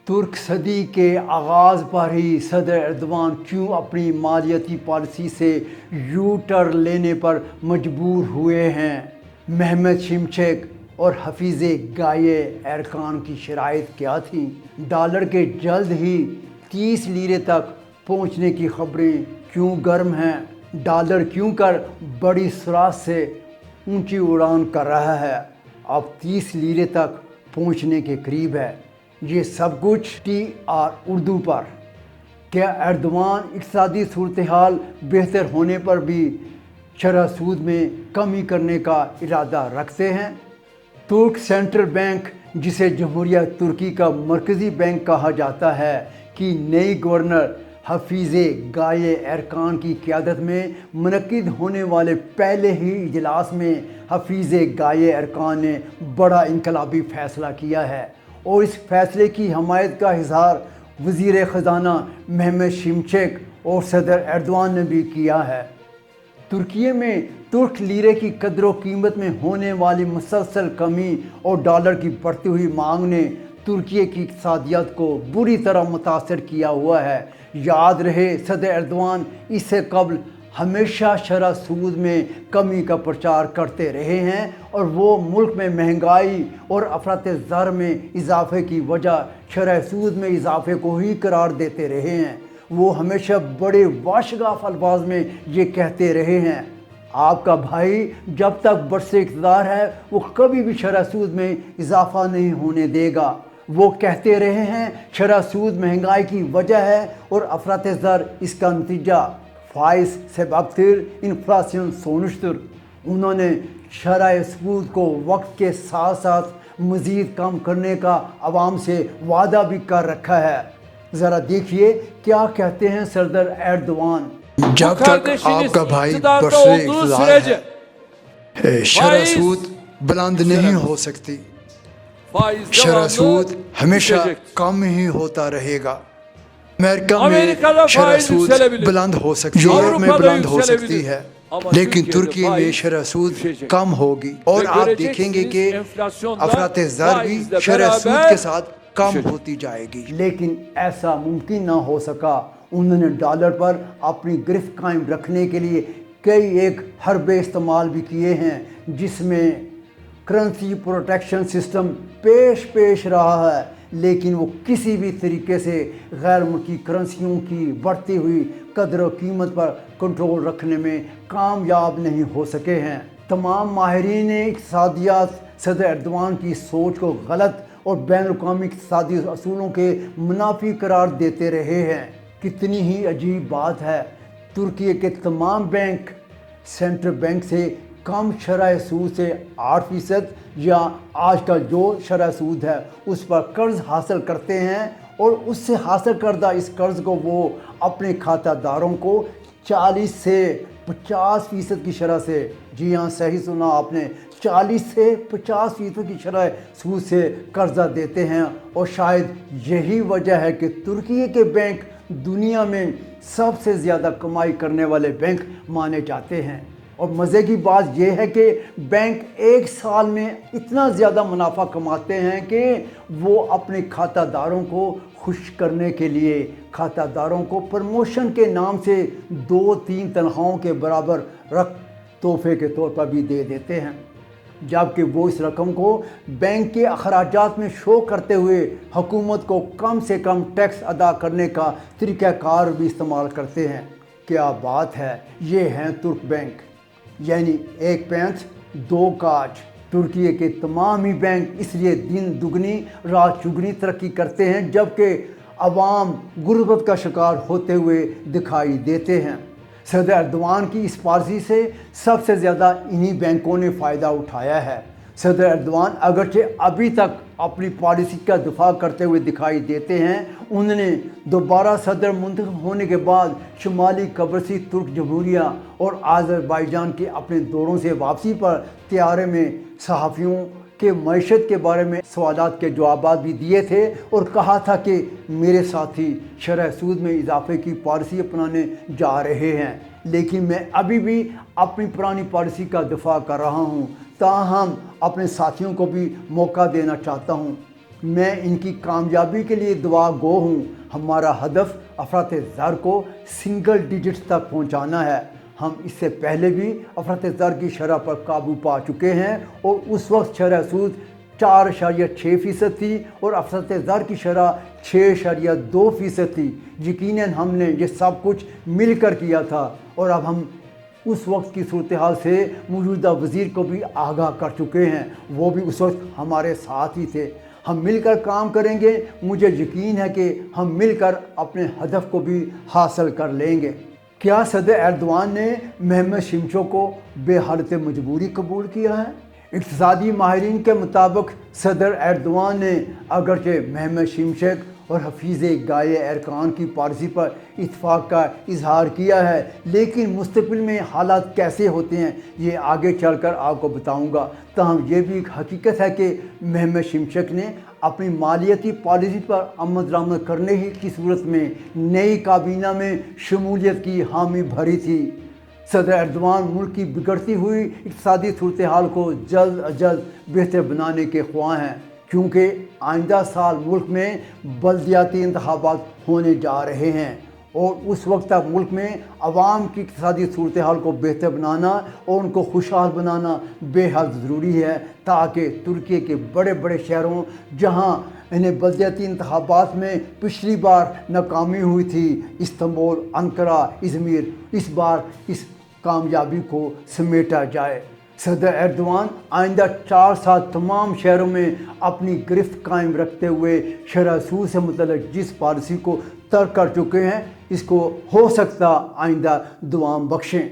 ترک صدی کے آغاز پر ہی صدر ایردوان کیوں اپنی مالیاتی پالیسی سے یو ٹرن لینے پر مجبور ہوئے ہیں؟ محمد شمچیک اور حفیظ گائے ایرکان کی شرائط کیا تھیں؟ ڈالر کے جلد ہی 30 لیرے تک پہنچنے کی خبریں کیوں گرم ہیں؟ ڈالر کیوں کر بڑی سرعت سے اونچی اڑان کر رہا ہے، اب 30 لیرے تک پہنچنے کے قریب ہے؟ یہ سب کچھ TR اردو پر۔ کیا ایردوان اقتصادی صورتحال بہتر ہونے پر بھی شرح سود میں کمی کرنے کا ارادہ رکھتے ہیں؟ ترک سینٹرل بینک، جسے جمہوریہ ترکی کا مرکزی بینک کہا جاتا ہے، کی نئی گورنر حفیظ گائے ایرکان کی قیادت میں منعقد ہونے والے پہلے ہی اجلاس میں حفیظ گائے ایرکان نے بڑا انقلابی فیصلہ کیا ہے، اور اس فیصلے کی حمایت کا اظہار وزیر خزانہ محمد شمچیک اور صدر ایردوان نے بھی کیا ہے۔ ترکی میں ترک لیرے کی قدر و قیمت میں ہونے والی مسلسل کمی اور ڈالر کی بڑھتی ہوئی مانگ نے ترکی کی اقتصادیات کو بری طرح متاثر کیا ہوا ہے۔ یاد رہے، صدر ایردوان اس سے قبل ہمیشہ شرح سود میں کمی کا پرچار کرتے رہے ہیں، اور وہ ملک میں مہنگائی اور افراط زر میں اضافے کی وجہ شرح سود میں اضافے کو ہی قرار دیتے رہے ہیں۔ وہ ہمیشہ بڑے واشگاف الفاظ میں یہ کہتے رہے ہیں، آپ کا بھائی جب تک برسر اقتدار ہے وہ کبھی بھی شرح سود میں اضافہ نہیں ہونے دے گا۔ وہ کہتے رہے ہیں شرح سود مہنگائی کی وجہ ہے اور افراط زر اس کا نتیجہ، فائز سبکتر انفلاسیون سونشتر۔ انہوں نے شرح سود کو وقت کے ساتھ ساتھ مزید کم کرنے کا عوام سے وعدہ بھی کر رکھا ہے۔ ذرا دیکھیے کیا کہتے ہیں صدر ایردوان۔ جب تک آپ کا بھائی برسر اقتدار ہے، شرح سود بلند نہیں ہو سکتی، شرح سود ہمیشہ کم ہی ہوتا رہے گا۔ امریکہ میں شرح سود بلند ہو سکتی ہے، یورپ میں بلند ہو سکتی ہے، لیکن ترکی میں شرح سود کم ہوگی، اور آپ دیکھیں گے کہ افراط زر بھی شرح سود کے ساتھ کم ہوتی جائے گی۔ لیکن ایسا ممکن نہ ہو سکا۔ انہوں نے ڈالر پر اپنی گرفت قائم رکھنے کے لیے کئی ایک حربے استعمال بھی کیے ہیں، جس میں کرنسی پروٹیکشن سسٹم پیش رہا ہے، لیکن وہ کسی بھی طریقے سے غیر ملکی کرنسیوں کی بڑھتی ہوئی قدر و قیمت پر کنٹرول رکھنے میں کامیاب نہیں ہو سکے ہیں۔ تمام ماہرین اقتصادیات صدر ایردوان کی سوچ کو غلط اور بین الاقوامی اقتصادی اصولوں کے منافی قرار دیتے رہے ہیں۔ کتنی ہی عجیب بات ہے، ترکی کے تمام بینک سینٹرل بینک سے کم شرح سود سے 8% یا آج کا جو شرح سود ہے اس پر قرض حاصل کرتے ہیں، اور اس سے حاصل کردہ اس قرض کو وہ اپنے کھاتہ داروں کو 40 سے 50% کی شرح سے، جی ہاں صحیح سنا آپ نے، 40 سے 50% کی شرح سود سے قرضہ دیتے ہیں۔ اور شاید یہی وجہ ہے کہ ترکی کے بینک دنیا میں سب سے زیادہ کمائی کرنے والے بینک مانے جاتے ہیں۔ اور مزے کی بات یہ ہے کہ بینک ایک سال میں اتنا زیادہ منافع کماتے ہیں کہ وہ اپنے کھاتہ داروں کو خوش کرنے کے لیے کھاتہ داروں کو پروموشن کے نام سے 2-3 تنخواہوں کے برابر تحفے کے طور پر بھی دے دیتے ہیں، جبکہ وہ اس رقم کو بینک کے اخراجات میں شو کرتے ہوئے حکومت کو کم سے کم ٹیکس ادا کرنے کا طریقہ کار بھی استعمال کرتے ہیں۔ کیا بات ہے! یہ ہیں ترک بینک، یعنی ایک پینچ دو کاج۔ ترکی کے تمام ہی بینک اس لیے دن دگنی رات چگنی ترقی کرتے ہیں، جبکہ عوام غربت کا شکار ہوتے ہوئے دکھائی دیتے ہیں۔ صدر ایردوان کی اس پالیسی سے سب سے زیادہ انہی بینکوں نے فائدہ اٹھایا ہے۔ صدر ایردوان اگرچہ ابھی تک اپنی پالیسی کا دفاع کرتے ہوئے دکھائی دیتے ہیں، انہوں نے دوبارہ صدر منتخب ہونے کے بعد شمالی قبرصی ترک جمہوریہ اور آذربائیجان کے اپنے دوروں سے واپسی پر طیارے میں صحافیوں کے معیشت کے بارے میں سوالات کے جوابات بھی دیے تھے، اور کہا تھا کہ میرے ساتھی شرح سود میں اضافے کی پالیسی اپنانے جا رہے ہیں۔ لیکن میں ابھی بھی اپنی پرانی پالیسی کا دفاع کر رہا ہوں، تاہم اپنے ساتھیوں کو بھی موقع دینا چاہتا ہوں۔ میں ان کی کامیابی کے لیے دعا گو ہوں۔ ہمارا ہدف افراط زر کو سنگل ڈیجٹس تک پہنچانا ہے۔ ہم اس سے پہلے بھی افراط زر کی شرح پر قابو پا چکے ہیں اور اس وقت شرح سود 4.6% تھی اور افراط زر کی شرح 6.2% تھی۔ یقیناً ہم نے یہ سب کچھ مل کر کیا تھا اور اب ہم اس وقت کی صورتحال سے موجودہ وزیر کو بھی آگاہ کر چکے ہیں، وہ بھی اس وقت ہمارے ساتھ ہی تھے۔ ہم مل کر کام کریں گے، مجھے یقین ہے کہ ہم مل کر اپنے ہدف کو بھی حاصل کر لیں گے۔ کیا صدر ایردوان نے محمد شمشو کو بے حالت مجبوری قبول کیا ہے؟ اقتصادی ماہرین کے مطابق صدر ایردوان نے اگرچہ محمد شمشک اور حفیظ گائے ارکان کی پالیسی پر اتفاق کا اظہار کیا ہے، لیکن مستقبل میں حالات کیسے ہوتے ہیں یہ آگے چل کر آپ کو بتاؤں گا۔ تاہم یہ بھی ایک حقیقت ہے کہ محمد شمشک نے اپنی مالیاتی پالیسی پر عمل درآمد کرنے ہی کی صورت میں نئی کابینہ میں شمولیت کی حامی بھری تھی۔ صدر ایردوان ملک کی بگڑتی ہوئی اقتصادی صورتحال کو جلد از جلد بہتر بنانے کے خواہاں ہیں، کیونکہ آئندہ سال ملک میں بلدیاتی انتخابات ہونے جا رہے ہیں اور اس وقت تک ملک میں عوام کی اقتصادی صورتحال کو بہتر بنانا اور ان کو خوشحال بنانا بے حد ضروری ہے، تاکہ ترکی کے بڑے بڑے شہروں جہاں انہیں بلدیاتی انتخابات میں پچھلی بار ناکامی ہوئی تھی، استنبول، انقرہ، ازمیر، اس بار اس کامیابی کو سمیٹا جائے۔ صدر ایردوان آئندہ 4 سال تمام شہروں میں اپنی گرفت قائم رکھتے ہوئے شرح سود سے متعلق جس پالیسی کو ترک کر چکے ہیں، اس کو ہو سکتا آئندہ دوام بخشیں۔